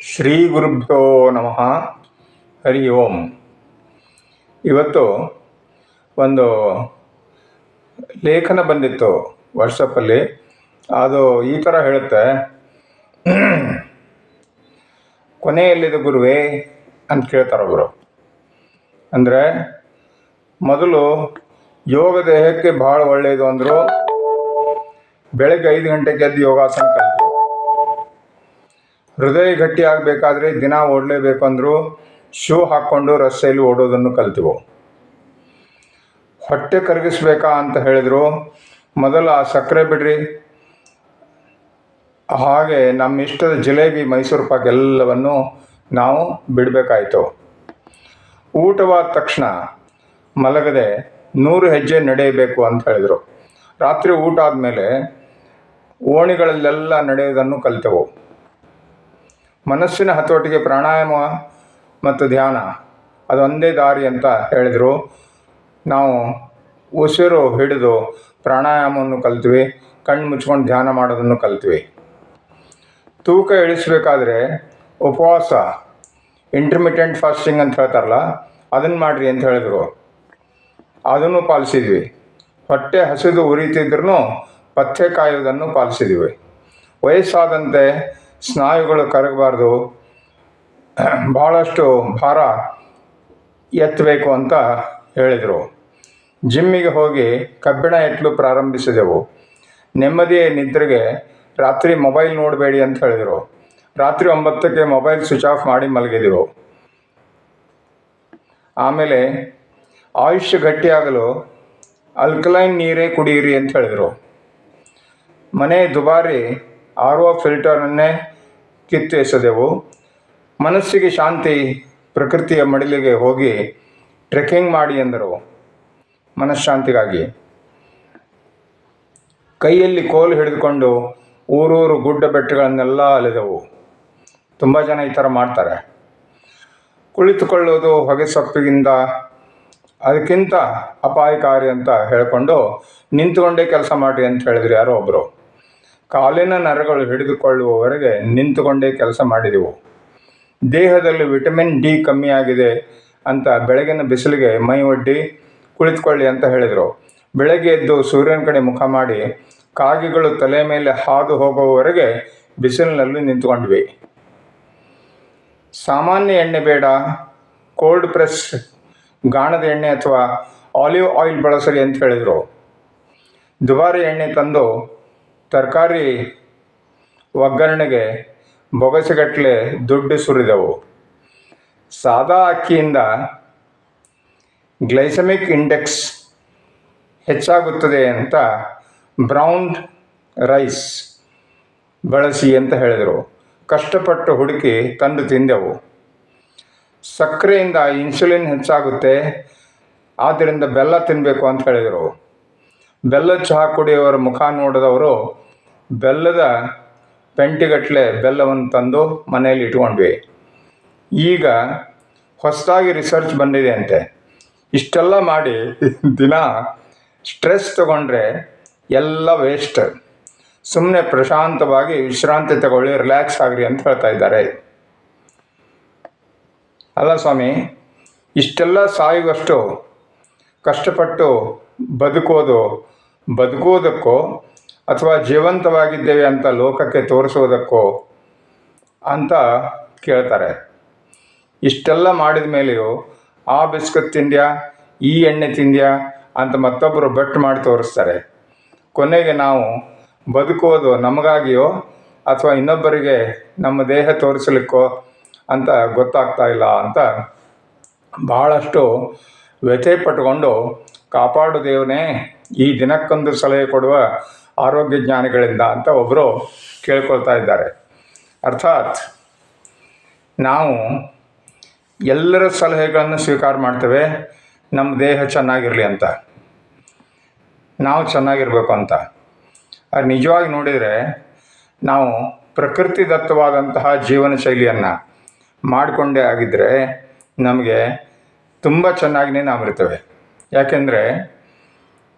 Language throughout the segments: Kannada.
ಶ್ರೀ ಗುರುಭ್ಯೋ ನಮಃ. ಹರಿ ಓಂ. ಇವತ್ತು ಒಂದು ಲೇಖನ ಬಂದಿತ್ತು ವಾಟ್ಸಪ್ಪಲ್ಲಿ. ಅದು ಈ ಥರ ಹೇಳುತ್ತೆ, ಕೊನೆಯಲ್ಲಿದೆ ಗುರುವೇ ಅಂತ ಕೇಳ್ತಾರೆ ಒಬ್ಬರು. ಅಂದರೆ ಮೊದಲು ಯೋಗ ದೇಹಕ್ಕೆ ಭಾಳ ಒಳ್ಳೆಯದು ಅಂದರು. ಬೆಳಗ್ಗೆ 5 ಗಂಟೆಗೆ ಎದ್ದು ಯೋಗಾಸನ ಕಲಿತು. ಹೃದಯ ಗಟ್ಟಿ ಆಗಬೇಕಾದ್ರೆ ದಿನ ಓಡಲೇಬೇಕು ಅಂದರು. ಶೂ ಹಾಕ್ಕೊಂಡು ರಸ್ತೆಯಲ್ಲಿ ಓಡೋದನ್ನು ಕಲ್ತಿವು. ಹೊಟ್ಟೆ ಕರಗಿಸ್ಬೇಕಾ ಅಂತ ಹೇಳಿದರು. ಮೊದಲು ಆ ಸಕ್ಕರೆ ಬಿಡ್ರಿ, ಹಾಗೆ ನಮ್ಮ ಇಷ್ಟದ ಜಿಲೇಬಿ, ಮೈಸೂರು ಪಾಕ್ ಎಲ್ಲವನ್ನು ನಾವು ಬಿಡಬೇಕಾಯಿತು. ಊಟವಾದ ತಕ್ಷಣ ಮಲಗದೆ 100 ಹೆಜ್ಜೆ ನಡೆಯಬೇಕು ಅಂತ ಹೇಳಿದರು. ರಾತ್ರಿ ಊಟ ಆದಮೇಲೆ ಓಣಿಗಳಲ್ಲೆಲ್ಲ ನಡೆಯೋದನ್ನು ಕಲಿತೆವು. ಮನಸ್ಸಿನ ಹತೋಟಿಗೆ ಪ್ರಾಣಾಯಾಮ ಮತ್ತು ಧ್ಯಾನ ಅದೊಂದೇ ದಾರಿ ಅಂತ ಹೇಳಿದರು. ನಾವು ಉಸಿರು ಹಿಡಿದು ಪ್ರಾಣಾಯಾಮವನ್ನು ಕಲ್ತ್ವಿ, ಕಣ್ಣು ಮುಚ್ಕೊಂಡು ಧ್ಯಾನ ಮಾಡೋದನ್ನು ಕಲ್ತ್ವಿ. ತೂಕ ಇಳಿಸಬೇಕಾದ್ರೆ ಉಪವಾಸ, ಇಂಟರ್ಮಿಟೆಂಟ್ ಫಾಸ್ಟಿಂಗ್ ಅಂತ ಹೇಳ್ತಾರಲ್ಲ, ಅದನ್ನು ಮಾಡಿರಿ ಅಂತ ಹೇಳಿದರು. ಅದನ್ನು ಪಾಲಿಸಿದ್ವಿ. ಹೊಟ್ಟೆ ಹಸಿದು ಉರಿತಿದ್ರೂ ಪಥ್ಯ ಕಾಯುವುದನ್ನು ಪಾಲಿಸಿದ್ವಿ. ವಯಸ್ಸಾದಂತೆ ಸ್ನಾಯುಗಳು ಕರಗಬಾರ್ದು, ಭಾಳಷ್ಟು ಭಾರ ಎತ್ತಬೇಕು ಅಂತ ಹೇಳಿದರು. ಜಿಮ್ಮಿಗೆ ಹೋಗಿ ಕಬ್ಬಿಣ ಎತ್ತಲು ಪ್ರಾರಂಭಿಸಿದೆವು. ನೆಮ್ಮದಿಯ ನಿದ್ರೆಗೆ ರಾತ್ರಿ ಮೊಬೈಲ್ ನೋಡಬೇಡಿ ಅಂತ ಹೇಳಿದರು. ರಾತ್ರಿ 9ಕ್ಕೆ ಮೊಬೈಲ್ ಸ್ವಿಚ್ ಆಫ್ ಮಾಡಿ ಮಲಗಿದೆವು. ಆಮೇಲೆ ಆಯುಷ್ಯ ಗಟ್ಟಿಯಾಗಲು ಅಲ್ಕಲೈನ್ ನೀರೇ ಕುಡಿಯಿರಿ ಅಂತ ಹೇಳಿದರು. ಮನೆ ದುಬಾರಿ RO ಫಿಲ್ಟರನ್ನೇ ಕಿತ್ತು ಎಸೆದೆವು. ಮನಸ್ಸಿಗೆ ಶಾಂತಿ, ಪ್ರಕೃತಿಯ ಮಡಿಲಿಗೆ ಹೋಗಿ ಟ್ರೆಕ್ಕಿಂಗ್ ಮಾಡಿ ಎಂದರು ಮನಃಶಾಂತಿಗಾಗಿ. ಕೈಯಲ್ಲಿ ಕೋಲು ಹಿಡಿದುಕೊಂಡು ಊರೂರು ಗುಡ್ಡ ಬೆಟ್ಟಗಳನ್ನೆಲ್ಲ ಅಲೆದೆವು. ತುಂಬ ಜನ ಈ ಥರ ಮಾಡ್ತಾರೆ. ಕುಳಿತುಕೊಳ್ಳೋದು ಹೊಗೆ ಸೊಪ್ಪಿಗಿಂತ ಅದಕ್ಕಿಂತ ಅಪಾಯಕಾರಿ ಅಂತ ಹೇಳಿಕೊಂಡು ನಿಂತುಕೊಂಡೇ ಕೆಲಸ ಮಾಡಿರಿ ಅಂತ ಹೇಳಿದ್ರು ಯಾರೋ ಒಬ್ಬರು. ಕಾಲಿನ ನರಗಳು ಹಿಡಿದುಕೊಳ್ಳುವವರೆಗೆ ನಿಂತುಕೊಂಡೇ ಕೆಲಸ ಮಾಡಿದೆವು. ದೇಹದಲ್ಲಿ ವಿಟಮಿನ್ D ಕಮ್ಮಿಯಾಗಿದೆ ಅಂತ ಬೆಳಗಿನ ಬಿಸಿಲಿಗೆ ಮೈ ಒಡ್ಡಿ ಕುಳಿತುಕೊಳ್ಳಿ ಅಂತ ಹೇಳಿದರು. ಬೆಳಗ್ಗೆ ಎದ್ದು ಸೂರ್ಯನ ಕಡೆ ಮುಖ ಮಾಡಿ ಕಾಗೆಗಳು ತಲೆ ಮೇಲೆ ಹಾದು ಹೋಗುವವರೆಗೆ ಬಿಸಿಲಿನಲ್ಲಿ ನಿಂತುಕೊಂಡ್ವಿ. ಸಾಮಾನ್ಯ ಎಣ್ಣೆ ಬೇಡ, ಕೋಲ್ಡ್ ಪ್ರೆಸ್ ಗಾಣದ ಎಣ್ಣೆ ಅಥವಾ ಆಲಿವ್ ಆಯಿಲ್ ಬಳಸಲಿ ಅಂತ ಹೇಳಿದರು. ದುಬಾರಿ ಎಣ್ಣೆ ತಂದು ತರಕಾರಿ ಒಗ್ಗರಣೆಗೆ ಬೊಗಸೆಗಟ್ಟಲೆ ದುಡ್ಡು ಸುರಿದೆವು. ಸಾದಾ ಅಕ್ಕಿಯಿಂದ ಗ್ಲೈಸೆಮಿಕ್ ಇಂಡೆಕ್ಸ್ ಹೆಚ್ಚಾಗುತ್ತದೆ ಅಂತ ಬ್ರೌನ್ ರೈಸ್ ಬಳಸಿ ಅಂತ ಹೇಳಿದರು. ಕಷ್ಟಪಟ್ಟು ಹುಡುಕಿ ತಂದು ತಿಂದೆವು. ಸಕ್ಕರೆಯಿಂದ ಇನ್ಸುಲಿನ್ ಹೆಚ್ಚಾಗುತ್ತೆ, ಆದ್ದರಿಂದ ಬೆಲ್ಲ ತಿನ್ನಬೇಕು ಅಂತ ಹೇಳಿದರು. ಬೆಲ್ಲದ ಚಹಾ ಕುಡಿಯೋರ ಮುಖ ನೋಡಿದವರು ಬೆಲ್ಲದ ಪೆಂಟಿಗಟ್ಟಲೆ ಬೆಲ್ಲವನ್ನು ತಂದು ಮನೆಯಲ್ಲಿ ಇಟ್ಕೊಂಡ್ವಿ. ಈಗ ಹೊಸದಾಗಿ ರಿಸರ್ಚ್ ಬಂದಿದೆ ಅಂತೆ. ಇಷ್ಟೆಲ್ಲ ಮಾಡಿ ದಿನ ಸ್ಟ್ರೆಸ್ ತಗೊಂಡ್ರೆ ಎಲ್ಲ ವೇಸ್ಟ್. ಸುಮ್ಮನೆ ಪ್ರಶಾಂತವಾಗಿ ವಿಶ್ರಾಂತಿ ತಗೊಳ್ಳಿ, ರಿಲ್ಯಾಕ್ಸ್ ಆಗ್ರಿ ಅಂತ ಹೇಳ್ತಾ ಇದ್ದಾರೆ. ಅಲ್ಲ ಸ್ವಾಮಿ, ಇಷ್ಟೆಲ್ಲ ಸಾಯುವಷ್ಟು ಕಷ್ಟಪಟ್ಟು ಬದುಕುವುದಕ್ಕೋ ಅಥವಾ ಜೀವಂತವಾಗಿದ್ದೇವೆ ಅಂತ ಲೋಕಕ್ಕೆ ತೋರಿಸುವುದಕ್ಕೋ ಅಂತ ಕೇಳ್ತಾರೆ. ಇಷ್ಟೆಲ್ಲ ಮಾಡಿದ ಮೇಲೆಯೂ ಆ ಬಿಸ್ಕತ್ ತಿಂದ್ಯಾ, ಈ ಎಣ್ಣೆ ತಿಂದ್ಯಾ ಅಂತ ಮತ್ತೊಬ್ಬರು ಬೆಟ್ ಮಾಡಿ ತೋರಿಸ್ತಾರೆ. ಕೊನೆಗೆ ನಾವು ಬದುಕುವುದು ನಮಗಾಗಿಯೋ ಅಥವಾ ಇನ್ನೊಬ್ಬರಿಗೆ ನಮ್ಮ ದೇಹ ತೋರಿಸಲಿಕ್ಕೋ ಅಂತ ಗೊತ್ತಾಗ್ತಾ ಇಲ್ಲ ಅಂತ ಭಾಳಷ್ಟು ವ್ಯಥೆ ಪಟ್ಟುಕೊಂಡು, ಕಾಪಾಡು ದೇವನೇ ಈ ದಿನಕ್ಕೊಂದು ಸಲಹೆ ಕೊಡುವ ಆರೋಗ್ಯ ಜ್ಞಾನಿಗಳಿಂದ ಅಂತ ಒಬ್ಬರು ಕೇಳ್ಕೊಳ್ತಾ ಇದ್ದಾರೆ. ಅರ್ಥಾತ್ ನಾವು ಎಲ್ಲರ ಸಲಹೆಗಳನ್ನು ಸ್ವೀಕಾರ ಮಾಡ್ತೇವೆ, ನಮ್ಮ ದೇಹ ಚೆನ್ನಾಗಿರಲಿ ಅಂತ, ನಾವು ಚೆನ್ನಾಗಿರಬೇಕು ಅಂತ. ಅದು ನಿಜವಾಗಿ ನೋಡಿದರೆ ನಾವು ಪ್ರಕೃತಿದತ್ತವಾದಂತಹ ಜೀವನ ಶೈಲಿಯನ್ನು ಮಾಡಿಕೊಂಡೇ ಆಗಿದ್ದರೆ ನಮಗೆ ತುಂಬ ಚೆನ್ನಾಗಿಯೇ ನಾವಿರ್ತೇವೆ. ಯಾಕೆಂದರೆ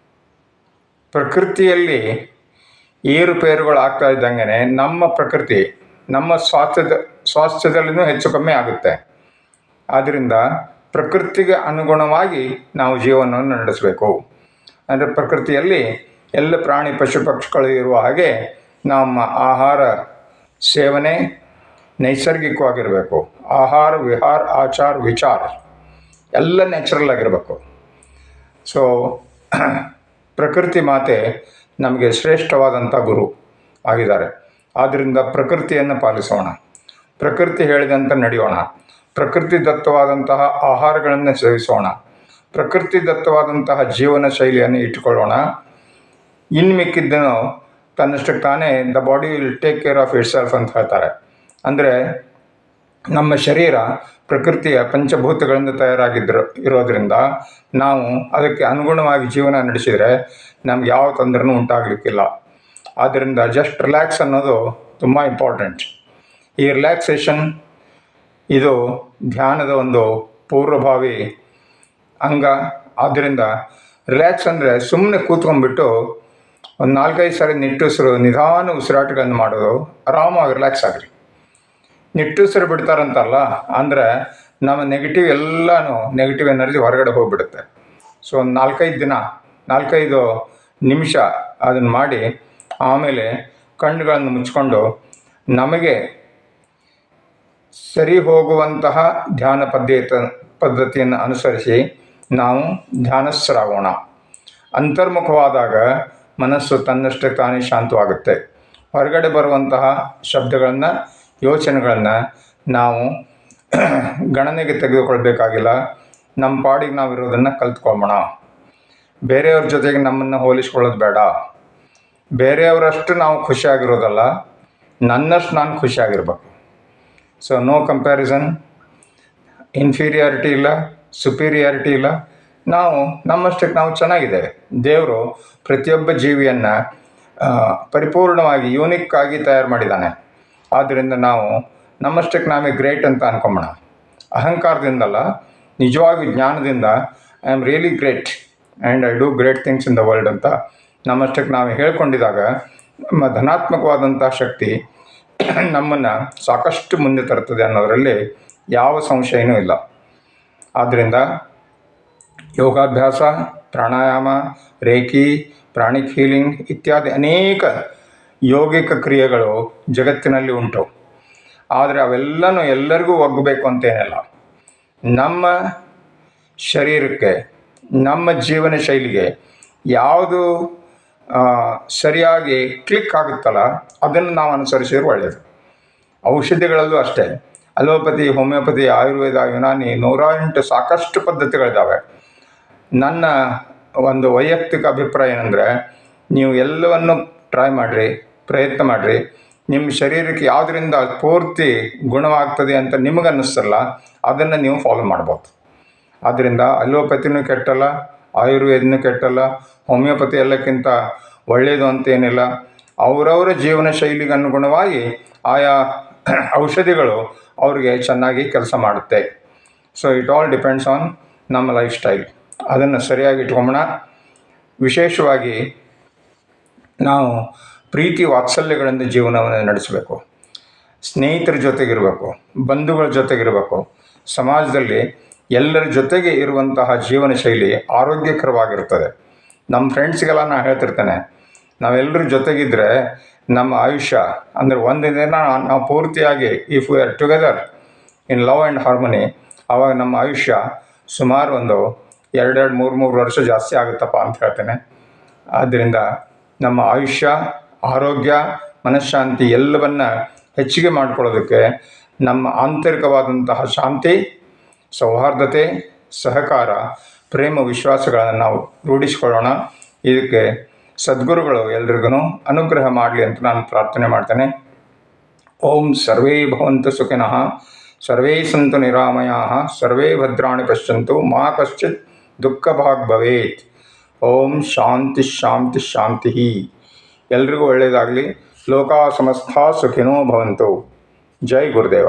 ಪ್ರಕೃತಿಯಲ್ಲಿ ಏರುಪೇರುಗಳು ಆಗ್ತಾ ಇದ್ದಂಗೆ ನಮ್ಮ ಪ್ರಕೃತಿ ನಮ್ಮ ಸ್ವಾಸ್ಥ್ಯದಲ್ಲಿನೂ ಹೆಚ್ಚು ಕಮ್ಮಿ ಆಗುತ್ತೆ. ಆದ್ದರಿಂದ ಪ್ರಕೃತಿಗೆ ಅನುಗುಣವಾಗಿ ನಾವು ಜೀವನವನ್ನು ನಡೆಸಬೇಕು. ಅಂದರೆ ಪ್ರಕೃತಿಯಲ್ಲಿ ಎಲ್ಲ ಪ್ರಾಣಿ ಪಶು ಪಕ್ಷಿಗಳು ಇರುವ ಹಾಗೆ ನಮ್ಮ ಆಹಾರ ಸೇವನೆ ನೈಸರ್ಗಿಕವಾಗಿರಬೇಕು. ಆಹಾರ ವಿಹಾರ ಆಚಾರ ವಿಚಾರ ಎಲ್ಲ ನ್ಯಾಚುರಲ್ ಆಗಿರಬೇಕು. ಸೊ ಪ್ರಕೃತಿ ಮಾತೆ ನಮಗೆ ಶ್ರೇಷ್ಠವಾದಂಥ ಗುರು ಆಗಿದ್ದಾರೆ. ಆದ್ದರಿಂದ ಪ್ರಕೃತಿಯನ್ನು ಪಾಲಿಸೋಣ, ಪ್ರಕೃತಿ ಹೇಳಿದಂತೆ ನಡೆಯೋಣ, ಪ್ರಕೃತಿ ದತ್ತವಾದಂತಹ ಆಹಾರಗಳನ್ನು ಸೇವಿಸೋಣ, ಪ್ರಕೃತಿ ದತ್ತವಾದಂತಹ ಜೀವನ ಶೈಲಿಯನ್ನು ಇಟ್ಟುಕೊಳ್ಳೋಣ. ಇನ್ನು ಮಿಕ್ಕಿದ್ದನ್ನು ತನ್ನಷ್ಟಕ್ಕೆ ತಾನೇ the body will take care of it self ಅಂತ ಹೇಳ್ತಾರೆ. ಅಂದರೆ ನಮ್ಮ ಶರೀರ ಪ್ರಕೃತಿಯ ಪಂಚಭೂತಗಳಿಂದ ಇರೋದರಿಂದ ನಾವು ಅದಕ್ಕೆ ಅನುಗುಣವಾಗಿ ಜೀವನ ನಡೆಸಿದರೆ ನಮ್ಗೆ ಯಾವ ತೊಂದರೆನೂ ಉಂಟಾಗಲಿಕ್ಕಿಲ್ಲ. ಆದ್ದರಿಂದ ಜಸ್ಟ್ ರಿಲ್ಯಾಕ್ಸ್ ಅನ್ನೋದು ತುಂಬ ಇಂಪಾರ್ಟೆಂಟ್. ಈ ರಿಲ್ಯಾಕ್ಸೇಷನ್ ಇದು ಧ್ಯಾನದ ಒಂದು ಪೂರ್ವಭಾವಿ ಅಂಗ. ಆದ್ದರಿಂದ ರಿಲ್ಯಾಕ್ಸ್ ಅಂದರೆ ಸುಮ್ಮನೆ ಕೂತ್ಕೊಂಡ್ಬಿಟ್ಟು ಒಂದು 4-5 ಸಾರಿ ನಿಟ್ಟುಸಿರು ನಿಧಾನ ಉಸಿರಾಟಗಳನ್ನು ಮಾಡೋದು, ಆರಾಮಾಗಿ ರಿಲ್ಯಾಕ್ಸ್ ಆಗಿರಿ. ನಿಟ್ಟುಸಿರು ಬಿಡ್ತಾರಂತಲ್ಲ ಅಂದರೆ ನಮ್ಮ ನೆಗೆಟಿವ್ ಎನರ್ಜಿ ಹೊರಗಡೆ ಹೋಗಿಬಿಡುತ್ತೆ. ಸೊ ಒಂದು 4-5 ನಿಮಿಷ ಅದನ್ನು ಮಾಡಿ ಆಮೇಲೆ ಕಣ್ಣುಗಳನ್ನು ಮುಚ್ಕೊಂಡು ನಮಗೆ ಸರಿ ಹೋಗುವಂತಹ ಧ್ಯಾನ ಪದ್ಧತಿಯನ್ನು ಅನುಸರಿಸಿ ನಾವು ಧ್ಯಾನಸ್ಥರಾಗೋಣ. ಅಂತರ್ಮುಖವಾದಾಗ ಮನಸ್ಸು ತನ್ನಷ್ಟಕ್ಕೆ ತಾನೇ ಶಾಂತವಾಗುತ್ತೆ. ಹೊರಗಡೆ ಬರುವಂತಹ ಶಬ್ದಗಳನ್ನು ಯೋಚನೆಗಳನ್ನು ನಾವು ಗಣನೆಗೆ ತೆಗೆದುಕೊಳ್ಬೇಕಾಗಿಲ್ಲ. ನಮ್ಮ ಪಾಡಿಗೆ ನಾವು ಇರೋದನ್ನು ಕಲ್ತ್ಕೊಳ್ಳೋಣ. ಬೇರೆಯವ್ರ ಜೊತೆಗೆ ನಮ್ಮನ್ನು ಹೋಲಿಸ್ಕೊಳ್ಳೋದು ಬೇಡ. ಬೇರೆಯವರಷ್ಟು ನಾವು ಖುಷಿಯಾಗಿರೋದಲ್ಲ, ನನ್ನಷ್ಟು ನಾನು ಖುಷಿಯಾಗಿರ್ಬೇಕು. ಸೊ ನೋ ಕಂಪ್ಯಾರಿಸನ್, ಇನ್ಫೀರಿಯಾರಿಟಿ ಇಲ್ಲ, ಸುಪೀರಿಯಾರಿಟಿ ಇಲ್ಲ. ನಾವು ನಮ್ಮಷ್ಟಕ್ಕೆ ನಾವು ಚೆನ್ನಾಗಿದ್ದೇವೆ. ದೇವರು ಪ್ರತಿಯೊಬ್ಬ ಜೀವಿಯನ್ನು ಪರಿಪೂರ್ಣವಾಗಿ ಯೂನಿಕ್ ಆಗಿ ತಯಾರು ಮಾಡಿದ್ದಾನೆ. ಆದ್ದರಿಂದ ನಾವು ನಮ್ಮಷ್ಟಕ್ಕೆ ನಾವೇ ಗ್ರೇಟ್ ಅಂತ ಅನ್ಕೊಂಬೋಣ. ಅಹಂಕಾರದಿಂದಲ್ಲ, ನಿಜವಾಗಿ ಜ್ಞಾನದಿಂದ I am really great and I do great things in the world ಅಂತ ನಮ್ಮಷ್ಟಕ್ಕೆ ನಾವು ಹೇಳ್ಕೊಂಡಿದ್ದಾಗ ನಮ್ಮ ಧನಾತ್ಮಕವಾದಂಥ ಶಕ್ತಿ ನಮ್ಮನ್ನು ಸಾಕಷ್ಟು ಮುಂದೆ ತರ್ತದೆ ಅನ್ನೋದರಲ್ಲಿ ಯಾವ ಸಂಶಯನೂ ಇಲ್ಲ. ಆದ್ದರಿಂದ ಯೋಗಾಭ್ಯಾಸ, ಪ್ರಾಣಾಯಾಮ, ರೇಖಿ, ಪ್ರಾಣಿಕ್ ಹೀಲಿಂಗ್ ಇತ್ಯಾದಿ ಅನೇಕ ಯೋಗಿಕ ಕ್ರಿಯೆಗಳು ಜಗತ್ತಿನಲ್ಲಿ ಉಂಟು. ಆದರೆ ಅವೆಲ್ಲನೂ ಎಲ್ಲರಿಗೂ ಒಗ್ಗಬೇಕು ಅಂತೇನಿಲ್ಲ. ನಮ್ಮ ಶರೀರಕ್ಕೆ, ನಮ್ಮ ಜೀವನ ಶೈಲಿಗೆ ಯಾವುದು ಸರಿಯಾಗಿ ಕ್ಲಿಕ್ ಆಗುತ್ತಲ್ಲ ಅದನ್ನು ನಾವು ಅನುಸರಿಸಿದ್ರೆ ಒಳ್ಳೆಯದು. ಔಷಧಿಗಳಲ್ಲೂ ಅಷ್ಟೇ, ಅಲೋಪತಿ, ಹೋಮಿಯೋಪತಿ, ಆಯುರ್ವೇದ, ಯುನಾನಿ 108 ಸಾಕಷ್ಟು ಪದ್ಧತಿಗಳಿದ್ದಾವೆ. ನನ್ನ ಒಂದು ವೈಯಕ್ತಿಕ ಅಭಿಪ್ರಾಯ ಏನಂದರೆ, ನೀವು ಎಲ್ಲವನ್ನು ಟ್ರೈ ಮಾಡಿರಿ, ಪ್ರಯತ್ನ ಮಾಡಿರಿ. ನಿಮ್ಮ ಶರೀರಕ್ಕೆ ಯಾವುದರಿಂದ ಪೂರ್ತಿ ಗುಣವಾಗ್ತದೆ ಅಂತ ನಿಮಗೆ ಅನ್ನಿಸ್ತಲ್ಲ ಅದನ್ನು ನೀವು ಫಾಲೋ ಮಾಡ್ಬೋದು. ಆದ್ದರಿಂದ ಅಲೋಪತಿನೂ ಕೆಟ್ಟಲ್ಲ, ಆಯುರ್ವೇದನೂ ಕೆಟ್ಟಲ್ಲ, ಹೋಮಿಯೋಪತಿ ಎಲ್ಲಕ್ಕಿಂತ ಒಳ್ಳೆಯದು ಅಂತೇನಿಲ್ಲ. ಅವರವರ ಜೀವನ ಶೈಲಿಗೆ ಅನುಗುಣವಾಗಿ ಆಯಾ ಔಷಧಿಗಳು ಅವ್ರಿಗೆ ಚೆನ್ನಾಗಿ ಕೆಲಸ ಮಾಡುತ್ತೆ. So it all depends on ನಮ್ಮ ಲೈಫ್ ಸ್ಟೈಲ್. ಅದನ್ನು ಸರಿಯಾಗಿ ಇಟ್ಕೊಂಬೋಣ. ವಿಶೇಷವಾಗಿ ನಾವು ಪ್ರೀತಿ ವಾತ್ಸಲ್ಯಗಳಿಂದ ಜೀವನವನ್ನು ನಡೆಸಬೇಕು. ಸ್ನೇಹಿತರ ಜೊತೆಗಿರಬೇಕು, ಬಂಧುಗಳ ಜೊತೆಗಿರಬೇಕು. ಸಮಾಜದಲ್ಲಿ ಎಲ್ಲರ ಜೊತೆಗೆ ಇರುವಂತಹ ಜೀವನ ಶೈಲಿ ಆರೋಗ್ಯಕರವಾಗಿರ್ತದೆ. ನಮ್ಮ ಫ್ರೆಂಡ್ಸ್ಗೆಲ್ಲ ನಾನು ಹೇಳ್ತಿರ್ತೇನೆ, ನಾವೆಲ್ಲರ ಜೊತೆಗಿದ್ದರೆ ನಮ್ಮ ಆಯುಷ್ಯ ಅಂದರೆ ಒಂದು ದಿನ ನಾವು ಪೂರ್ತಿಯಾಗಿ if we are together in love and harmony, ಆವಾಗ ನಮ್ಮ ಆಯುಷ್ಯ ಸುಮಾರು ಒಂದು 2-3 ವರ್ಷ ಜಾಸ್ತಿ ಆಗುತ್ತಪ್ಪ ಅಂತ ಹೇಳ್ತೇನೆ. ಆದ್ದರಿಂದ ನಮ್ಮ ಆಯುಷ್ಯ, ಆರೋಗ್ಯ, ಮನಃಶಾಂತಿ ಎಲ್ಲವನ್ನ ಹೆಚ್ಚಿಗೆ ಮಾಡಿಕೊಳ್ಳೋದಕ್ಕೆ ನಮ್ಮ ಆಂತರಿಕವಾದಂತಹ ಶಾಂತಿ, ಸೌಹಾರ್ದತೆ, ಸಹಕಾರ, ಪ್ರೇಮ, ವಿಶ್ವಾಸಗಳನ್ನು ನಾವು ರೂಢಿಸಿಕೊಳ್ಳೋಣ. ಇದಕ್ಕೆ ಸದ್ಗುರುಗಳು ಎಲ್ರಿಗೂ ಅನುಗ್ರಹ ಮಾಡಲಿ ಅಂತ ನಾನು ಪ್ರಾರ್ಥನೆ ಮಾಡ್ತೇನೆ. ಓಂ ಸರ್ವೇ ಭವಂತು ಸುಖಿನಃ, ಸರ್ವೇ ಸಂತು ನಿರಾಮಯಾಃ, ಸರ್ವೇ ಭದ್ರಾಣಿ ಪಶ್ಯಂತು, ಮಾ ಕಶ್ಚಿತ್ ದುಃಖ ಭಾಗ್ ಭವೇತ್. ಓಂ ಶಾಂತಿ ಶಾಂತಿ ಶಾಂತಿ. ಎಲ್ರಿಗೂ ಒಳ್ಳೆಯದಾಗಲಿ. ಲೋಕಾ ಸಮಸ್ತಾ ಸುಖಿನೋ ಭವಂತು. ಜೈ ಗುರುದೇವ.